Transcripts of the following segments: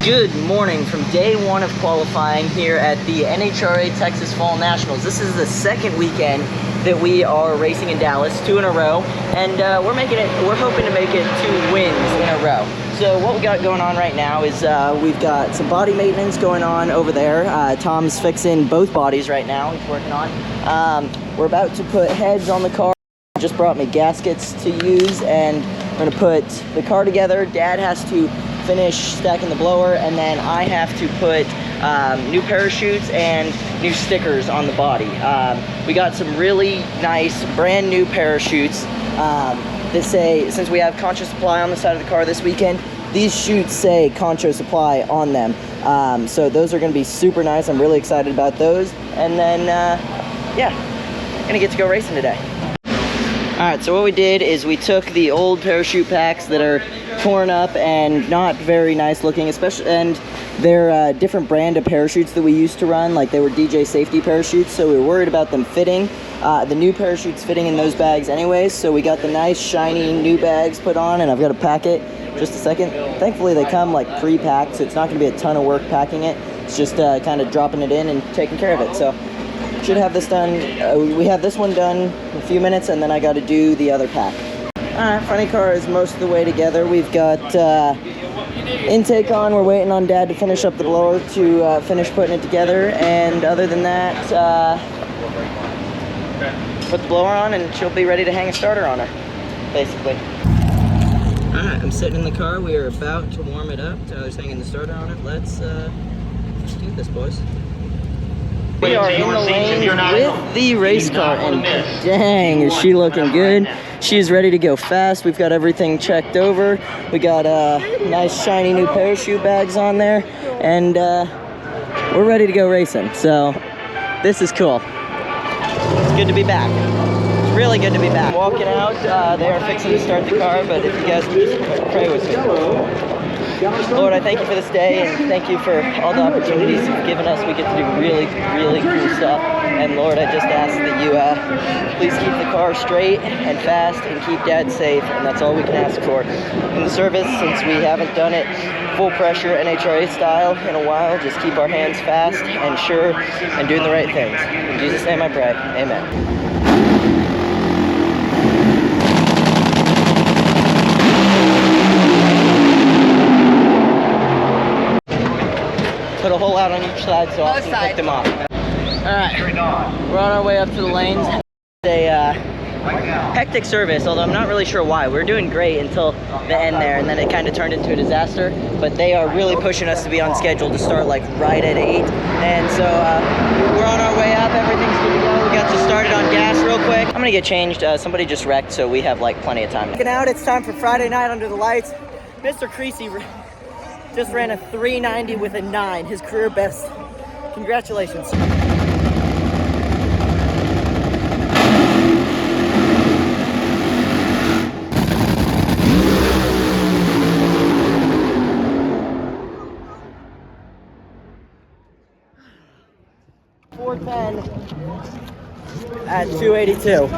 Good morning from day one of qualifying here at the NHRA Texas Fall Nationals. This is the second weekend that we are racing in Dallas, 2 in a row, and we're hoping to make it 2 wins in a row. So what we got going on right now is we've got some body maintenance going on over there. Tom's fixing both bodies right now, he's working on. We're about to put heads on the car. Just brought me gaskets to use, and I'm gonna put the car together. Dad has to finish stacking the blower, and then I have to put new parachutes and new stickers on the body. We got some really nice brand new parachutes that say, since we have Concho Supply on the side of the car this weekend, these chutes say Concho Supply on them. So those are going to be super nice. I'm really excited about those. And then yeah, gonna get to go racing today. Alright, so what we did is we took the old parachute packs that are torn up and not very nice looking, especially, and they're a different brand of parachutes that we used to run, like they were DJ safety parachutes, so we were worried about them fitting. The new parachutes fitting in those bags anyways, so we got the nice shiny new bags put on, and I've got to pack it just a second. Thankfully they come like pre-packed, so it's not going to be a ton of work packing it. It's just kind of dropping it in and taking care of it. So should have this done. We have this one done in a few minutes, and then I got to do the other pack. Alright, funny car is most of the way together. We've got intake on. We're waiting on Dad to finish up the blower to finish putting it together, and other than that, put the blower on and she'll be ready to hang a starter on her, basically. Alright, I'm sitting in the car. We are about to warm it up. Tyler's hanging the starter on it. Let's do this, boys. We are in the lane with the race car, and dang, is she looking good. She's ready to go fast. We've got everything checked over. We got nice shiny new parachute bags on there, and we're ready to go racing. So this is cool. It's good to be back. It's really good to be back. Walking out, they are fixing to start the car, but if you guys would just pray with me. Lord, I thank you for this day, and thank you for all the opportunities you've given us. We get to do really, really cool stuff. And Lord, I just ask that you please keep the car straight and fast and keep Dad safe, and that's all we can ask for. In the service, since we haven't done it full pressure NHRA style in a while, just keep our hands fast and sure and doing the right things. In Jesus' name I pray, amen. Put a hole out on each side so I can pick them off. Alright, we're on our way up to the lanes. It's a hectic service, although I'm not really sure why. We were doing great until the end there, and then it kind of turned into a disaster. But they are really pushing us to be on schedule to start like right at 8. And so we're on our way up, everything's good to go. We got to start it on gas real quick. I'm gonna get changed. Somebody just wrecked, so we have like plenty of time. Looking out, it's time for Friday night under the lights. Mr. Creasy just ran a 390 with a 9, his career best. Congratulations. .410 at 282.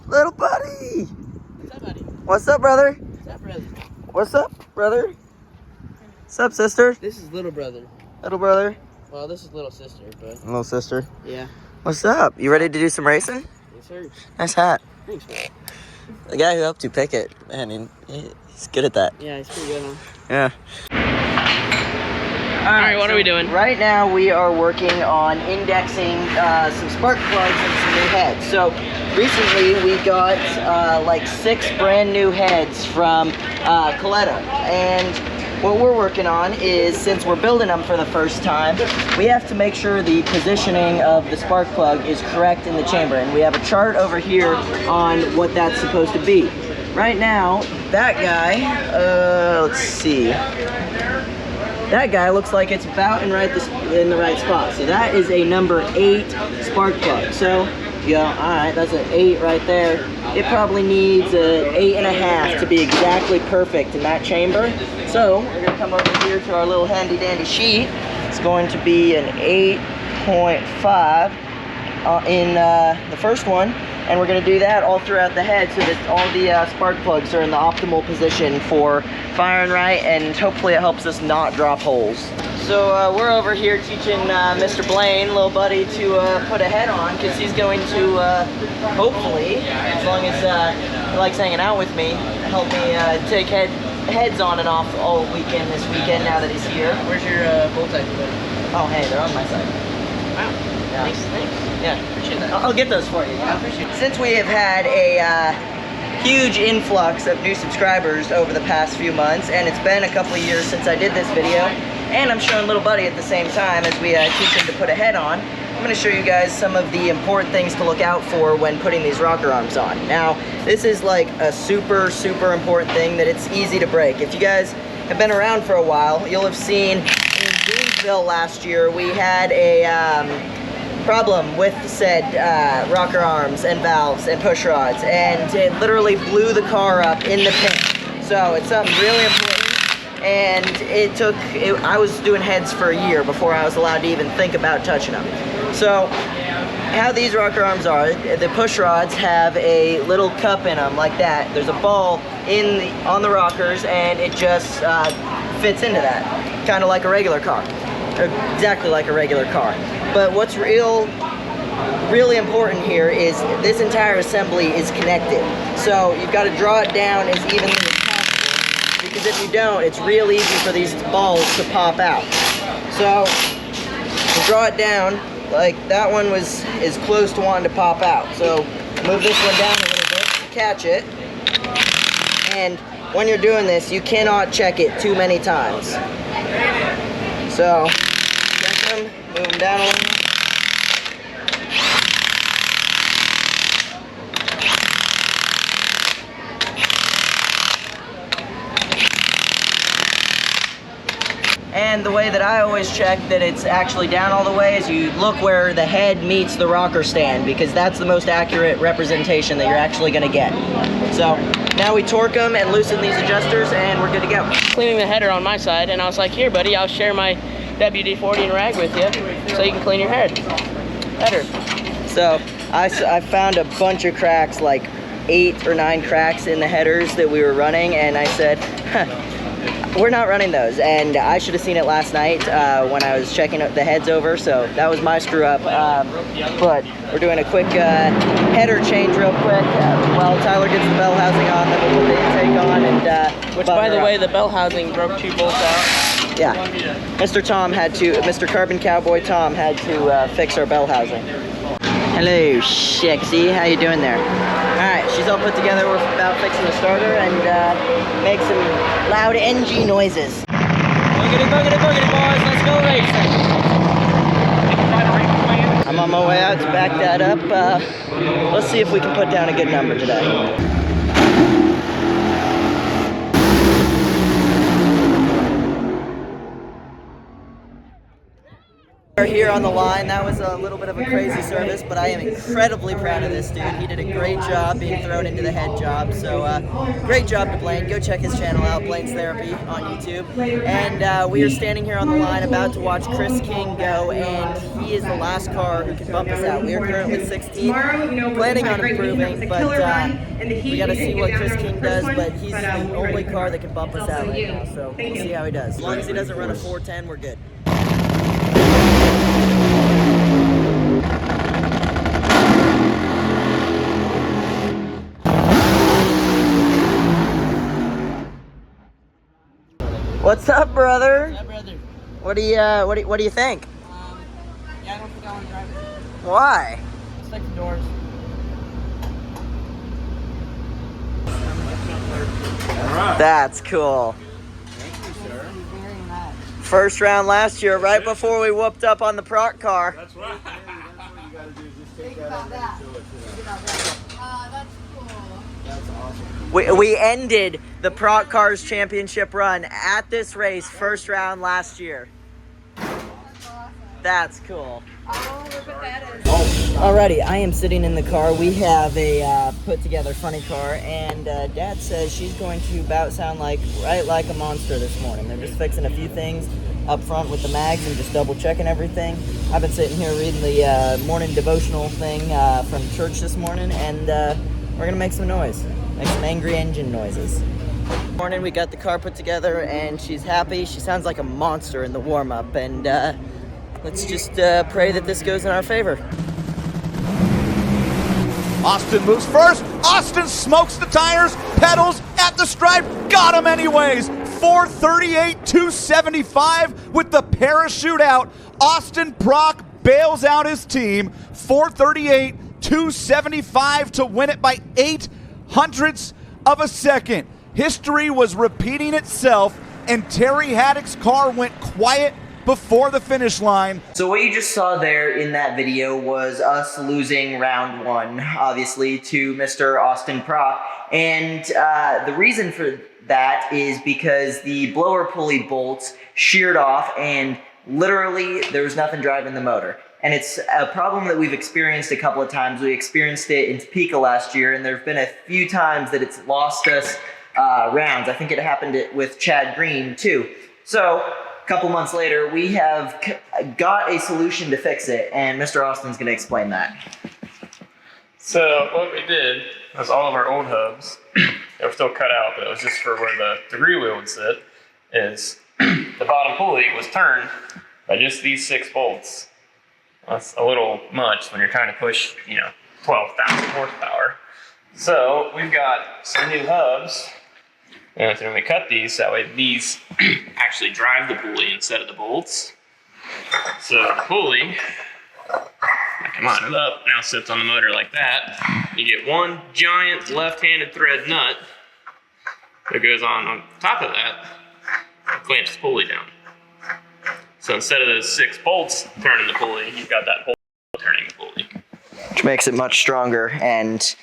Little buddy! What's up, buddy? What's up, brother? What's up, brother? What's up, brother? What's up, sister? This is little brother. Little brother? Well, this is little sister, but Little sister. yeah. What's up? You ready to do some racing? Yes, sir. Nice hat. Thanks, man. The guy who helped you pick it, man, he's good at that. Yeah, it's pretty good, huh? Yeah. Alright, what are we doing? Right now we are working on indexing some spark plugs and some new heads. So recently we got like 6 brand new heads from Coletta, and what we're working on is, since we're building them for the first time, we have to make sure the positioning of the spark plug is correct in the chamber, and we have a chart over here on what that's supposed to be. Right now, that guy, let's see. That guy looks like it's about in the right spot. So that is a number 8 spark plug. So, alright, that's an 8 right there. It probably needs an 8.5 to be exactly perfect in that chamber. So, we're gonna come over here to our little handy dandy sheet. It's going to be an 8.5. in the first one, and we're going to do that all throughout the head so that all the spark plugs are in the optimal position for firing right, and hopefully it helps us not drop holes. So we're over here teaching Mr. Blaine, little buddy, to put a head on, because he's going to hopefully, as long as he likes hanging out with me, help me take heads on and off all weekend this weekend now that he's here. Where's your bolt type? Oh, hey, they're on my side. Wow. Yeah. Thanks. Yeah, Appreciate that. I'll get those for you. I appreciate it. Since we have had a huge influx of new subscribers over the past few months, and it's been a couple of years since I did this video, and I'm showing little buddy at the same time as we teach him to put a head on, I'm going to show you guys some of the important things to look out for when putting these rocker arms on. Now, this is like a super important thing that it's easy to break. If you guys have been around for a while, you'll have seen in Boonville last year we had a problem with said rocker arms and valves and push rods, and it literally blew the car up in the pin. So it's something really important. And I was doing heads for a year before I was allowed to even think about touching them. So how these rocker arms are, the push rods have a little cup in them like that. There's a ball on the rockers, and it just fits into that, kind of like a regular car, exactly like a regular car. But what's really important here is this entire assembly is connected. So you've got to draw it down as evenly as possible, because if you don't, it's real easy for these balls to pop out. So to draw it down, like that one is close to wanting to pop out. So move this one down a little bit to catch it. And when you're doing this, you cannot check it too many times. So check them, move them down a little. And the way that I always check that it's actually down all the way is you look where the head meets the rocker stand, because that's the most accurate representation that you're actually going to get. So now we torque them and loosen these adjusters, and we're good to go. Cleaning the header on my side, and I was like, here buddy, I'll share my WD-40 and rag with you so you can clean your header. So I found a bunch of cracks, like 8 or 9 cracks in the headers that we were running, and I said, we're not running those, and I should have seen it last night when I was checking the heads over, so that was my screw up. But we're doing a quick header change real quick while Tyler gets the bell housing on, then we'll put the intake on, and which, by the way, the bell housing broke 2 bolts out. Yeah, Mr. Carbon Cowboy Tom had to fix our bell housing. Hello, Shixie. How you doing there? Alright, she's all put together. We're about fixing the starter and make some loud NG noises. Boogity, boogity, boogity, boys. Let's go racing. I'm on my way out to back that up. Let's see if we can put down a good number today. Here on the line, that was a little bit of a crazy service, but I am incredibly proud of this dude. He did a great job being thrown into the head job, so great job to Blaine. Go check his channel out, Blaine's Therapy on YouTube. And we are standing here on the line about to watch Chris King go, and he is the last car who can bump us out. We are currently 16, planning on improving, but we got to see what Chris King does, but he's the only car that can bump us out right now, so we'll see how he does. As long as he doesn't run a 410, we're good. What's up, brother? What's up, brother? What do you think? Yeah, I don't think I want to drive it. Why? Let's take the doors. That's cool. Thank you, sir. Very nice. First round last year, right before we whooped up on the Prock car. That's right. That's what you gotta do is just take Think that about out that. and show it to Think them. about that. That's cool. That's awesome. We ended the Prock Cars Championship run at this race, first round last year. That's awesome. That's cool. Oh, look what that is. Alrighty, I am sitting in the car. We have a put together funny car, and Dad says she's going to sound like a monster this morning. They're just fixing a few things up front with the mags and just double checking everything. I've been sitting here reading the morning devotional thing from church this morning, and we're gonna make some noise, make some angry engine noises. Morning, we got the car put together, and she's happy. She sounds like a monster in the warm-up, and let's just pray that this goes in our favor. Austin moves first. Austin smokes the tires, pedals at the stripe, got him anyways. 438, 275 with the parachute out. Austin Prock bails out his team. 438, 275 to win it by 0.08 of a second. History was repeating itself, and Terry Haddock's car went quiet before the finish line. So what you just saw there in that video was us losing round one, obviously, to Mr. Austin Prock. And the reason for that is because the blower pulley bolts sheared off, and literally there was nothing driving the motor. And it's a problem that we've experienced a couple of times. We experienced it in Topeka last year, and there have been a few times that it's lost us rounds. I think it happened with Chad Green too. So a couple months later, we have got a solution to fix it, and Mr. Austin's going to explain that. So what we did was all of our old hubs, they were still cut out, but it was just for where the rear wheel would sit, is the bottom pulley was turned by just these 6 bolts. That's a little much when you're trying to push, 12,000 horsepower. So we've got some new hubs. And so when we cut these, that way these actually drive the pulley instead of the bolts. So the pulley, I can line it up, now sits on the motor like that. You get one giant left-handed thread nut that goes on top of that, and clamps the pulley down. So instead of those 6 bolts turning the pulley, you've got that bolt turning the pulley. Which makes it much stronger, and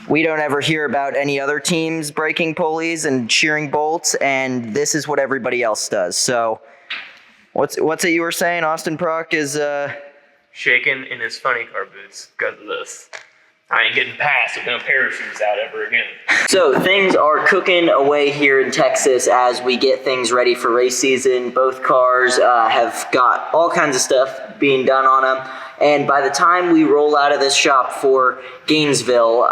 we don't ever hear about any other teams breaking pulleys and shearing bolts, and this is what everybody else does. So, what's it you were saying? Austin Prock is Shaking in his funny car boots because of this. I ain't getting past with no parachutes out ever again. So things are cooking away here in Texas as we get things ready for race season. Both cars have got all kinds of stuff being done on them. And by the time we roll out of this shop for Gainesville,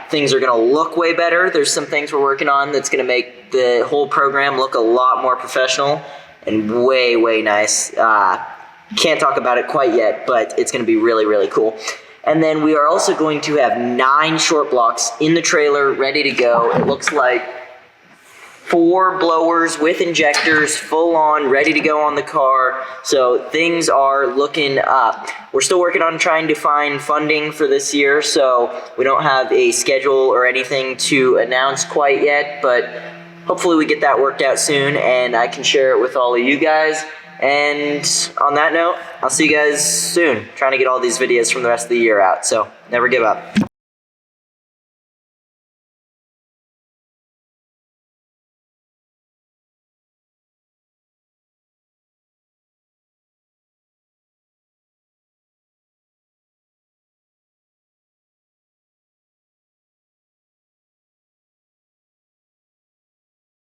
things are going to look way better. There's some things we're working on that's going to make the whole program look a lot more professional and way, way nice. Can't talk about it quite yet, but it's going to be really, really cool. And then we are also going to have 9 short blocks in the trailer ready to go. It looks like 4 blowers with injectors, full on, ready to go on the car. So things are looking up. We're still working on trying to find funding for this year, so we don't have a schedule or anything to announce quite yet, but hopefully we get that worked out soon and I can share it with all of you guys. And on that note, I'll see you guys soon, trying to get all these videos from the rest of the year out, so never give up.